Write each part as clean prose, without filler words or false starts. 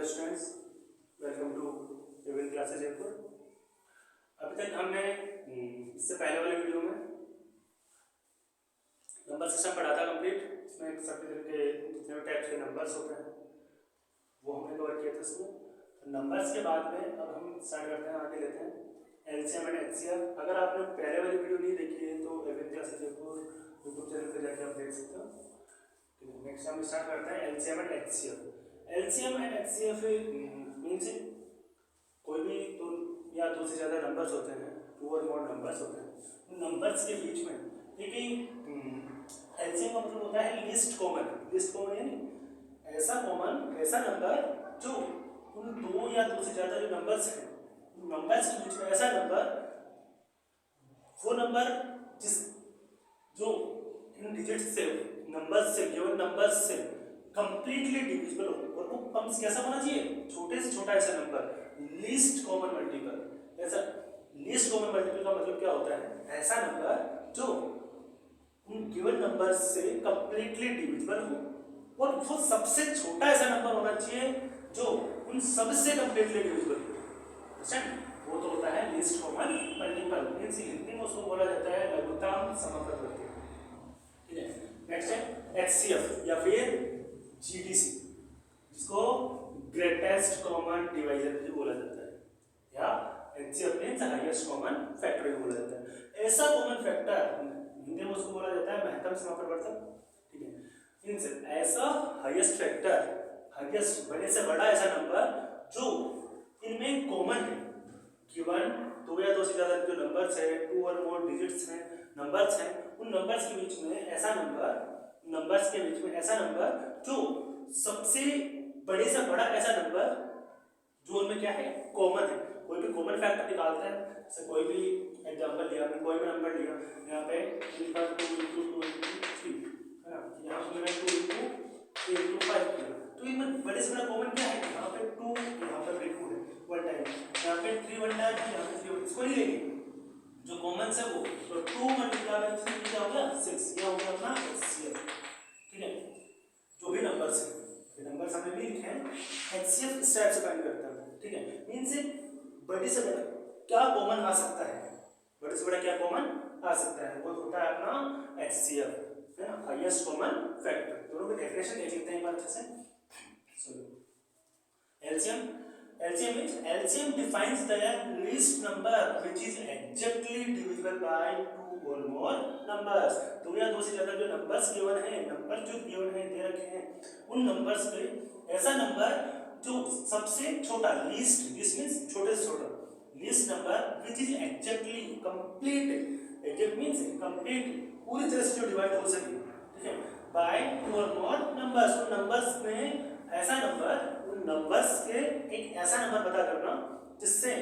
Students, welcome to Avon classes Jaipur. अभी तक हमने इससे पहले वाले वीडियो में नंबर सिस्टम पढ़ा था कंप्लीट। इसमें सभी तरह के जितने टाइप्स के नंबर्स होते हैं वो हमने कवर किया था इसमें। तो नंबर्स के बाद में अब हम स्टार्ट करते हैं, आगे लेते हैं एलसीएम एंड एचसीएफ। अगर आपने पहले वाली वीडियो नहीं देखी है तो Avon classes Jaipur YouTube channel पर जाकर आप देख सकते हो। नेक्स्ट हम स्टार्ट करते हैं LCM and HCF. LCM and HCF means कोई भी दो या दो से ज़्यादा नंबर्स होते हैं, टू और मोर नंबर्स होते हैं। उन नंबर्स के बीच में एलसीएम का मतलब होता है लीस्ट कॉमन। लीस्ट कॉमन यानी ऐसा नंबर जो उन दो या दो से ज़्यादा जो नंबर्स हैं, उन नंबर्स के बीच में ऐसा नंबर, वो नंबर जो इन डिजिट्स से, नंबर्स से, गिवन नंबर्स से कंप्लीटली डिविजिबल हो। और वो कम कैसा होना चाहिए? छोटे से छोटा ऐसा नंबर, लीस्ट कॉमन मल्टीपल। ऐसा लीस्ट कॉमन मल्टीपल का मतलब क्या होता है? ऐसा नंबर जो उन गिवन नंबर्स से कंप्लीटली डिविजिबल हो, और वो सबसे छोटा ऐसा नंबर होना चाहिए जो उन सबसे कंप्लीटली डिविजिबल हो। वो तो होता है least common multiple. Means Hindi में उसको बोला जाता है लघुत्तम समवर्ती। ठीक है, नेक्स्ट है एचसीएफ या फिर जीडीसी, जिसको ग्रेटेस्ट कॉमन डिवाइजर भी बोला जाता है, या HCF means highest common factor भी बोला जाता है। ऐसा कॉमन फैक्टर हिंदी में उसको बोला जाता है महत्तम समापरिवर्तक। ठीक है, मींस ऐसा हाईएस्ट फैक्टर, हाईएस्ट बड़े से बड़ा ऐसा नंबर जो इनमें कॉमन है। गिवन दो या दो से ज्यादा जो नंबर्स है, टू और मोर डिजिट्स हैं, नंबर्स हैं, उन नंबर्स के बीच में ऐसा नंबर जो सबसे बड़े से बड़ा ऐसा नंबर जो उनमें क्या है? कॉमन है। कोई भी कॉमन फैक्टर निकालते हैं, जैसे कोई भी एग्जांपल लिया, हमने कोई भी नंबर लिया, यहाँ पे 2 × 2 × 3 है ना, यहाँ पे मैंने 2 × 3 × 5 किया, तो इनमें बड़े से बड़ा कॉमन क्या है? यहाँ पे 2, यहाँ पर भी 2 है वन टाइम, यहाँ पे 3 वन टाइम, यहाँ पे 3, इसको नहीं लेंगे जो कॉमन है वो। तो 2 × 3 क्या हो गया? 6। ये हो गया अपना एचसीएफ। ठीक है, जो भी नंबर्स हैं, ये नंबर्स हमने भी लिखे हैं, एचसीएफ इस टाइप से फाइंड करता है। ठीक है, मींस बड़े से बड़ा क्या कॉमन आ सकता है, बड़े से बड़ा क्या कॉमन आ सकता है, वो होता है अपना एचसीएफ, है ना, हाईएस्ट कॉमन फैक्टर। दोनों की डेफिनेशन देख लेते हैं एक बार अच्छे से। LCM defines the least number which is exactly divisible by two or more numbers। दो या दो से ज्यादा जो नंबर्स गिवन है, नंबर जो गिवन है, दे रखे हैं, उन नंबर्स पे ऐसा नंबर जो सबसे छोटा, लीस्ट, दिस मींस छोटे से छोटा, least number which is exactly complete, exact means complete, पूरी तरह से जो डिवाइड हो सके, ठीक है, by two or more numbers। उन नंबर्स में ऐसा नंबर, उन नंबर्स के एक ऐसा नंबर पता करना जिससे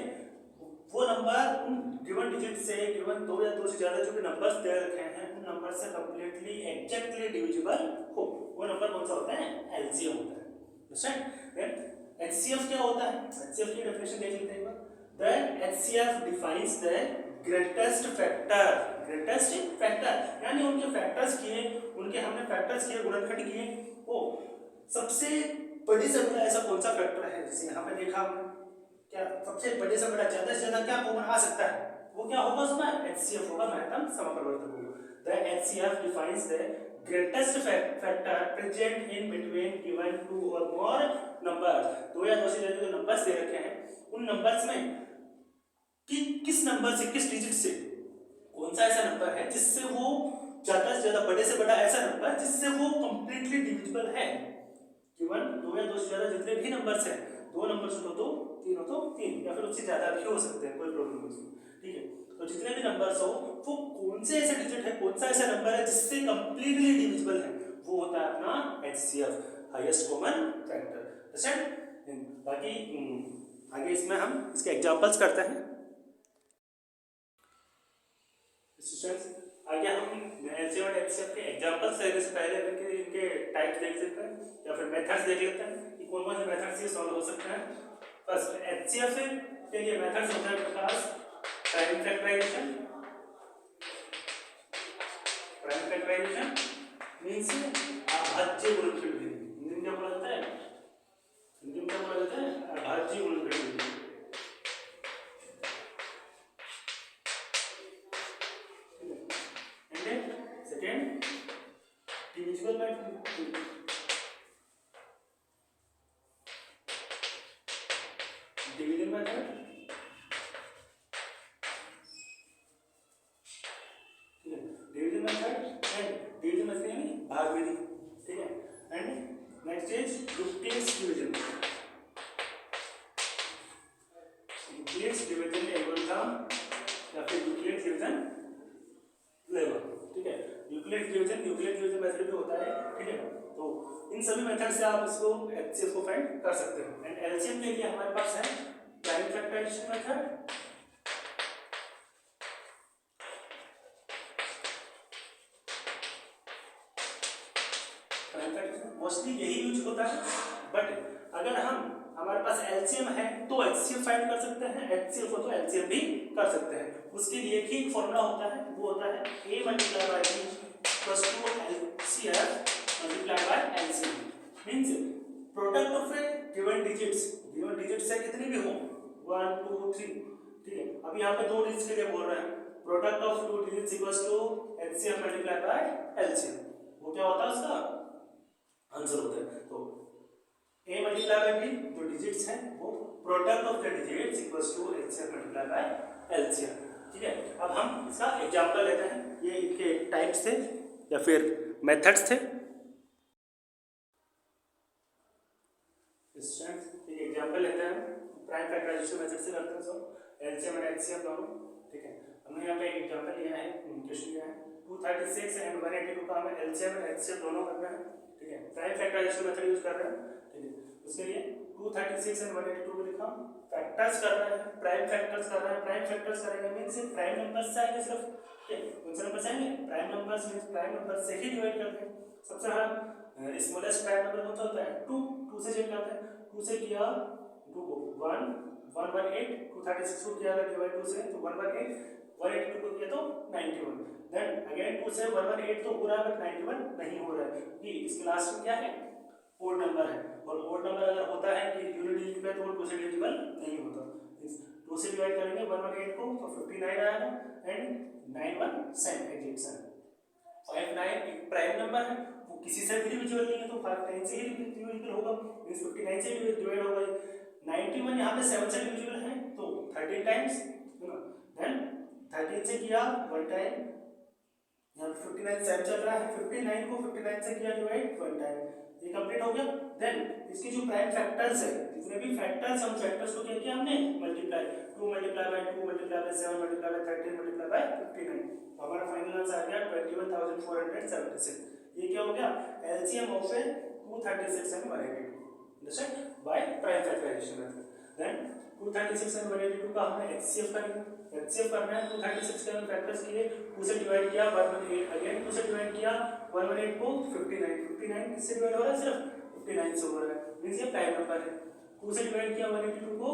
वो नंबर उन गिवन डिजिट से, गिवन दो या दो से ज्यादा जो भी नंबर्स दे रखे हैं, उन नंबर से कंप्लीटली एग्जैक्टली डिविजिबल हो। वो नंबर कौन सा होता है? एलसीएम होता है। अंडरस्टैंड? एचसीएफ क्या होता है? एचसीएफ की डेफिनेशन देख लेते हैं एक बार। The HCF defines the greatest factor. Greatest factor यानी उनके फैक्टर्स किए, उनके हमने फैक्टर्स किए, गुणनखंड किए, वो सबसे बड़ी से बड़ा ऐसा कौन सा फैक्टर है? जैसे यहाँ पे देखा हमने, क्या सबसे बड़े से बड़ा, ज्यादा से ज्यादा क्या कॉमन आ सकता है? वो क्या होगा? उसमें एचसीएफ होगा, महत्तम समापरिवर्तक होगा। The HCF defines the greatest factor present in between given two और मोर नंबर्स। दो या दो से ज्यादा जो नंबर्स दे रखे हैं, उन नंबर्स में किस नंबर से, किस डिजिट से कौन सा ऐसा नंबर है जिससे वो ज्यादा से ज्यादा, बड़े से बड़ा ऐसा नंबर जिससे वो कंप्लीटली डिविजिबल है। गिवन दो या दो से ज्यादा जितने भी नंबर्स हैं, दो नंबर्स हो तो तीन हो तो तीन, या फिर उससे ज्यादा भी हो सकते हैं, कोई प्रॉब्लम नहीं। ठीक है, तो जितने भी नंबर्स हो, वो कौन से ऐसे डिजिट है, कौन सा ऐसा नंबर है जिससे कंप्लीटली डिविजिबल है, वो होता है अपना एचसीएफ, हाईएस्ट कॉमन फैक्टर। बाकी आगे इसमें हम इसके एग्जांपल्स करते हैं। आगे हम एलसीएम और एचसीएफ के एग्जांपल्स लेने से पहले इनके टाइप्स देख सकते हैं, या फिर मेथड्स देख लेते हैं कि कौन कौन से मेथड से सॉल्व हो सकते हैं। फर्स्ट एचसीएफ के लिए मेथड्स होते हैं आपके पास prime factorisation. Prime factorisation means अभाज्य गुणनखंड विधि। हिंदी में क्या बोला जाता है? हिंदी में क्या बोला जाता होता है अभाज्य गुणनखंड विधि। And second divisible by two, division method, division method and division method यानी भाग विधि, ठीक है। And next is Euclid's division, Euclid's division algorithm या फिर यूक्लिड्स डिवीजन लेवल, ठीक है। यूक्लिड्स डिवीजन मेथड भी होता है, ठीक है। तो इन सभी मेथड से आप इसको एचसीएफ को फाइंड कर सकते हो। एंड एलसीएम के लिए हमारे पास है प्राइम फैक्टराइजेशन मेथड, मोस्टली यही यूज होता है, बट अगर हमारे पास एलसीएम है तो एचसीएफ फाइंड कर सकते हैं, एचसीएफ हो तो एलसीएम भी कर सकते हैं। उसके लिए एक ही फॉर्मूला होता है, वो होता है a multiply by b equals to LCF multiply by LCM. Means product of given digits है कितनी भी हो 1 2 3, ठीक है। अब यहाँ पे दो डिजिट्स के लिए बोल रहे हैं, product of two digits equals to HCF multiply by LCM. वो क्या होता है उसका आंसर होता है। तो a मल्टीप्लाई बाय b जो डिजिट्स हैं वो product of the digits equals to HCF multiply by LCM, ठीक है। अब हम इसका एग्जांपल लेते हैं, ये इनके टाइप्स थे या फिर मेथड्स थे। एक एग्जांपल लेते हैं, प्राइम फैक्टराइजेशन मेथड से करते हैं सब एलसीएम एंड एचसीएफ दोनों, ठीक है। हमने यहाँ पे एक एग्जांपल लिया है, क्वेश्चन लिया है 236 एंड 182 का हमें एलसीएम एंड एचसीएफ दोनों करना है, ठीक है। प्राइम फैक्टराइजेशन मेथड यूज कर रहे हैं, ठीक है। उसके लिए 236 एंड 182 को लिखा, फैक्टर्स कर रहे हैं, प्राइम फैक्टर्स कर रहे हैं। प्राइम फैक्टर्स करेंगे मींस सिर्फ प्राइम नंबर्स से आएंगे, सिर्फ कौन से नंबर से आएंगे, prime numbers means prime number से ही डिवाइड करते हैं। सबसे बड़ा स्मॉलेस्ट प्राइम नंबर कौन सा होता है 2 से चेक करते हैं, 2 से किया 2 को 1 118, 236 को किया अगर डिवाइड 2 से तो 118, 182 को किया तो 91, देन अगेन 2 से 118 तो हो रहा है बट 91 नहीं हो रहा है क्योंकि इसके लास्ट में क्या है ओड नंबर है, और ओड नंबर अगर होता है कि यूनिट डिजिट पे तो वो 2 से डिविजिबल नहीं होता। 2 से डिवाइड करेंगे 118 को तो 59 आएगा एंड 91 एग्जिट 59 एक प्राइम नंबर है, वो किसी से भी डिविजिबल नहीं है तो 59 से ही डिविजिबल होगा, मींस 59 से डिवाइड होगा। 91 यहाँ पे 7 से डिविजिबल है तो 13 टाइम्स, देन 13 से किया 1 टाइम, यहाँ पे 59 7 चल रहा है, 59 को 59 से किया डिवाइड 1 टाइम, ये कंप्लीट हो गया। देन इसके जो प्राइम फैक्टर्स है, जितने भी फैक्टर्स हम फैक्टर्स को क्या किया हमने multiply, 2 multiply bye 2 multiply by 7 multiply by 13 multiply by 59, तो हमारा फाइनल आंसर आ गया 21476। ये क्या हो गया LCM of 236 and 182, understand by prime factorisation method. Then 236 and 182 का हमने एचसीएफ करेंगे, एचसीएफ करना है 236 के हमने फैक्टर्स किए, 2 से डिवाइड किया 118, अगेन 2 से डिवाइड किया 118 को 59 किससे डिवाइड हो रहा है सिर्फ 59 से हो रहा है, मींस ये प्राइम नंबर है। 2 से डिवाइड किया 182 को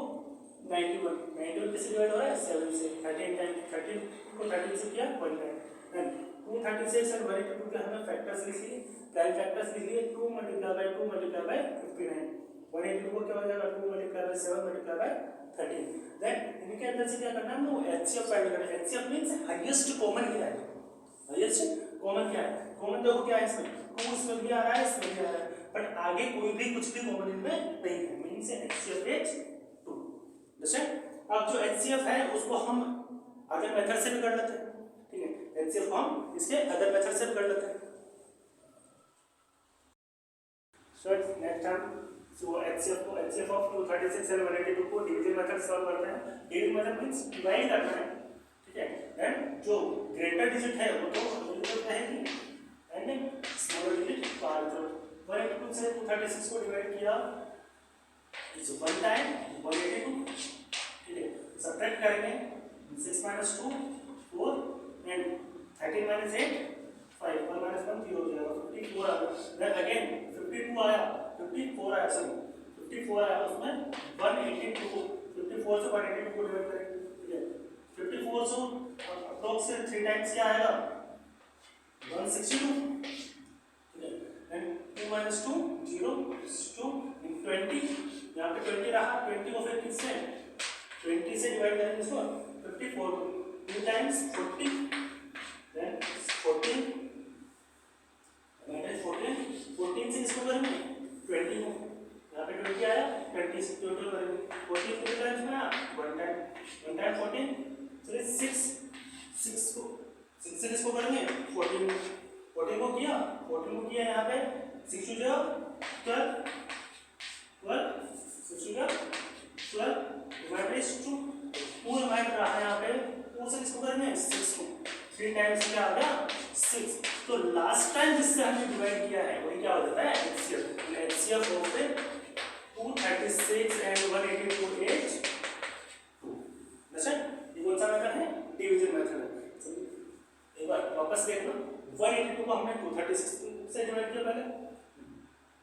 91 किससे डिवाइड हो रहा है 7 से, 13 टाइम 13 को 13 से किया 1 टाइम। देन 236 एंड 182 के हमने फैक्टर्स लिख लिए, प्राइम फैक्टर्स लिख लिए 2 मल्टीप्लाई बाय 2 मल्टीप्लाई बाय 59, 182 को क्या हो जाएगा 2 multiply by 7 multiply by 13। Then इनके अंदर से क्या करना है वो एचसीएफ फाइंड करना है। एचसीएफ मींस हाईएस्ट कॉमन क्या है, हाईएस्ट कॉमन क्या है, कॉमन देखो क्या है इसमें 2 इसमें भी आ रहा है इसमें भी आ रहा है, बट आगे कोई भी कुछ भी कॉमन इनमें नहीं है, मींस एचसीएफ इज 2, अंडरस्टैंड। अब जो एचसीएफ है उसको हम अदर मेथड से भी कर लेते हैं, ठीक है, एचसीएफ को हम इसके अदर मेथड से भी कर लेते हैं। सो नेक्स्ट हम सो एचसीएफ ऑफ 236 एंड 182 को डिवीजन मेथड सॉल्व करते हैं। डिवीजन मेथड मींस डिवाइड करना है, ठीक है। देन जो ग्रेटर डिजिट है वो तो डिविजिबल रहेगी एंड स्मॉलर डिजिट बाहर जो 182 से 236 को डिवाइड किया इस 1 टाइम 182, ठीक है। सब्ट्रैक्ट करेंगे 6 - 2 4 एंड 13 - 8 5, 1 - 1 0 हो जाएगा 54 आ गया। देन अगेन 52 आया 54 आया सॉरी 54 आया, उसमें 182 54 से 182 को डिवाइड करेंगे, ठीक है। 54 से अप्रोक्स 3 टाइम्स क्या आएगा 162, ठीक है। देन 2 - 2 0 2 20, यहाँ पे 20 रहा, 20 को फिर किससे 20 से डिवाइड करेंगे इसको 54 को, 2 टाइम्स 40, देन 14, 14 से इसको करेंगे 20 को, यहाँ पे 20 आया, 20 से टोटल करेंगे 14 कितने टाइम्स में आया 1 टाइम 14, चलिए 6 को 6 से इसको करेंगे 14 को किया यहाँ पे 6 to 12, 6 to 12 divide is 2 reminder रहा है यहाँ पे 2 से इसको करेंगे 6 को, 3 टाइम्स क्या आ गया 6। तो लास्ट टाइम जिससे हमने डिवाइड किया है वही क्या हो जाता है HCF। HCF of 236 and 182 8 2। ये कौन सा मेथड है डिवीजन मेथड है। एक बार वापस देख लो, 182 को हमने 236 से डिवाइड किया, पहले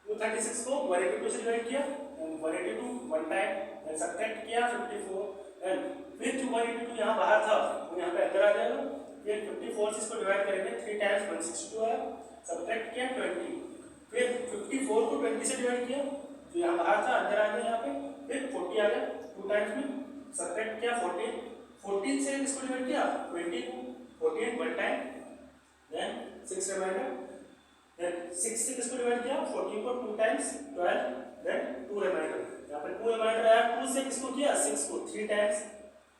236 को 182 से डिवाइड किया, 182 वन टाइम, देन सब्ट्रैक्ट किया 54, देन फिर 182 यहाँ बाहर था वो यहाँ पे अंदर आ जाएगा, फिर 54 से इसको डिवाइड करेंगे 3 टाइम्स 162 आया, सब्ट्रैक्ट किया 20, फिर 54 को 20 से डिवाइड किया जो यहाँ बाहर था अंदर आ गया यहाँ पे, फिर 40 आ गया 2 टाइम्स में, सब्ट्रैक्ट किया 14 से इसको डिवाइड किया 20 को, 14 one time, then 6 reminder, then 6 से किसको डिवाइड किया 14 को 2 टाइम्स 12, देन 2 रिमाइंडर, यहाँ पे 2 रिमाइंडर आया, 2 से किसको किया 6 को 3 टाइम्स,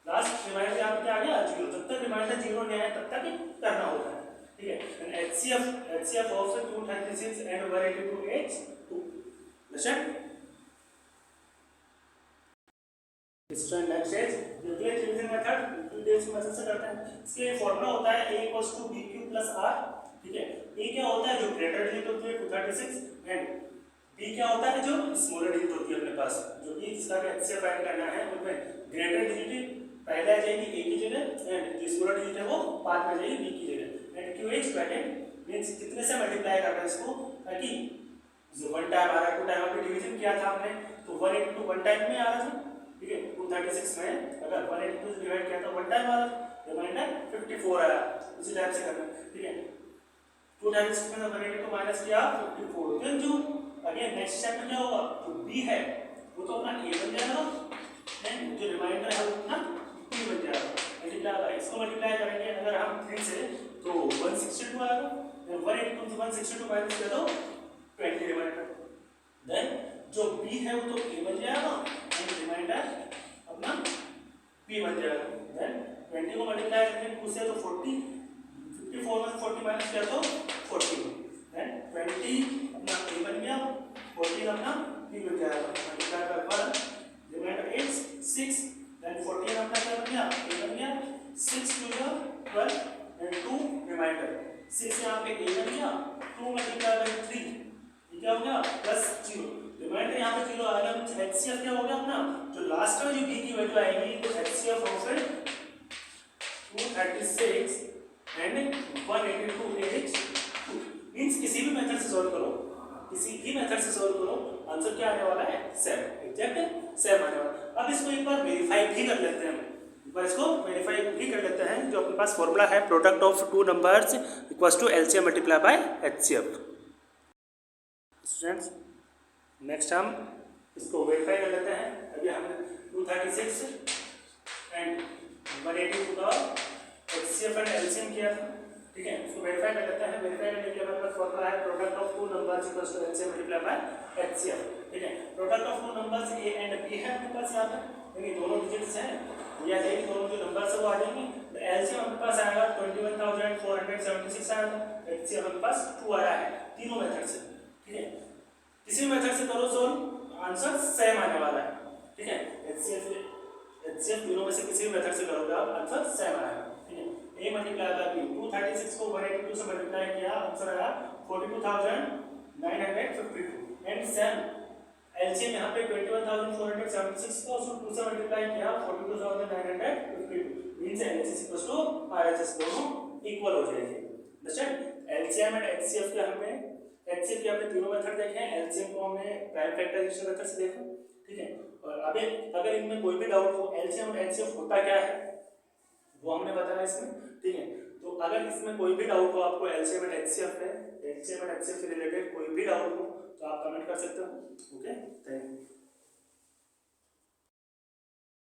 लास्ट रिमाइंडर यहाँ पे क्या आ गया 0। जब तक रिमाइंडर 0 नहीं आया तब तक करना होता है, ठीक है। HCF of 236 and 182 8 2। Understand? Next is nuclear division method, division method से करते हैं। इसके फॉर्मूला होता है A = BQ + R, ठीक है। A क्या होता है जो ग्रेटर डिजिट होती है 236, एंड B क्या होता है जो स्मॉलर डिजिट होती है अपने पास, जो कि जिसका HCF फाइंड करना है उनमें ग्रेटर डिजिट पहले आ जाएगी A की जगह, एंड जो स्मॉलर डिजिट है वो बाद में आ जाएगी B की जगह, एंड QH ब्रैकेट मींस कितने से मल्टीप्लाई करना है इसको, ताकि जो 1 टाइम आ रहा है 2 टाइम पे डिवीजन किया था हमने, तो 182 1 टाइम में आ रहा था, ठीक है। 236 में अगर 182 से डिवाइड किया तो 1 टाइम आ रहा, रिमाइंडर 54 आया, उसी टाइप से करना, ठीक है। 236 में 182 माइनस किया 54, देन जो अगेन नेक्स्ट स्टेप में क्या होगा, जो B है वो तो अपना A बन जाएगा, देन जो रिमाइंडर है वो अपना B बन जाएगा, मल्टीप्लाई इसको मल्टीप्लाई करेंगे अगर हम 3 से तो 162 आएगा, देन 182 से 162 माइनस किया तो 20 रिमाइंडर, देन जो B है वो तो A बन जाएगा, एंड रिमाइंडर अपना B बन जाएगा, देन 20 को मल्टीप्लाई करेंगे 2 से तो 40, 54 में 40 माइनस किया तो 40, देन 20 अपना A बन गया, 14 अपना B बन जाएगा, मल्टीप्लाई कर 1 रिमाइंडर 8 6, देन 14 अपना क्या बन गया A बन गया, 6 to 12 एंड 2 रिमाइंडर, 6 यहाँ पे A बन गया, 2 मल्टीप्लाई बाय 3 ये क्या हो गया +0, रिमाइंडर यहाँ पे 0 आएगा, तो HCF क्या हो गया अपना, जो लास्ट में जो B की वैल्यू आएगी तो HCF ऑफ 236 एंड 182 8 2 मींस किसी भी मेथड से सॉल्व करो, किसी भी मेथड से सॉल्व करो, आंसर क्या आने वाला है सेम, एग्जैक्ट सेम आने वाला। अब इसको एक बार वेरीफाई भी कर लेते हैं, एक बार इसको वेरीफाई भी कर लेते हैं। जो अपने पास फॉर्मूला है product of 2 numbers equals to LCM multiply by HCF। Students next हम इसको वेरीफाई कर लेते हैं। अभी हमने 236 एंड 182 का HCF एंड LCM किया था, ठीक है। इसको वेरीफाई कर लेते हैं। वेरीफाई करने के लिए हमारे पास फॉर्मूला है product of 2 numbers equals to LCM multiply by HCF, ठीक है। Product of 2 numbers A and B है अपने पास यहाँ पे, यानी दोनों डिजिट्स हैं, या जाएगी दोनों जो नंबर्स है वो आ जाएंगे। तो LCM अपने पास आएगा 21,476 आएगा, HCF अपने पास 2 आया है, तीनों मेथड से, ठीक है। किसी भी मेथड से करो सॉल्व आंसर सेम आने वाला है, ठीक है। HCF तीनों में से किसी भी मेथड से करोगे आप आंसर सेम आएगा, ठीक है। A मल्टीप्लाई बाय B, 236 को 182 से मल्टीप्लाई किया, आंसर आया 42,952 एंड सेम LCM यहाँ पे 21,476 को उसको 2 से मल्टीप्लाई किया 42,952 means LHS equals to RHS दोनों इक्वल हो जाएंगे। अंडरस्टैंड? LCM एंड HCF के हमने HCF के हमने तीनों मेथड देखे हैं, LCM को हमने प्राइम फैक्टराइजेशन मेथड से देखा, ठीक है। और अभी अगर इनमें कोई भी डाउट हो LCM और HCF होता क्या है वो हमने बताया इसमें, ठीक है। तो अगर इसमें कोई भी डाउट हो आपको LCM एंड HCF से रिलेटेड कोई भी डाउट हो तो आप कमेंट कर सकते हो, ओके।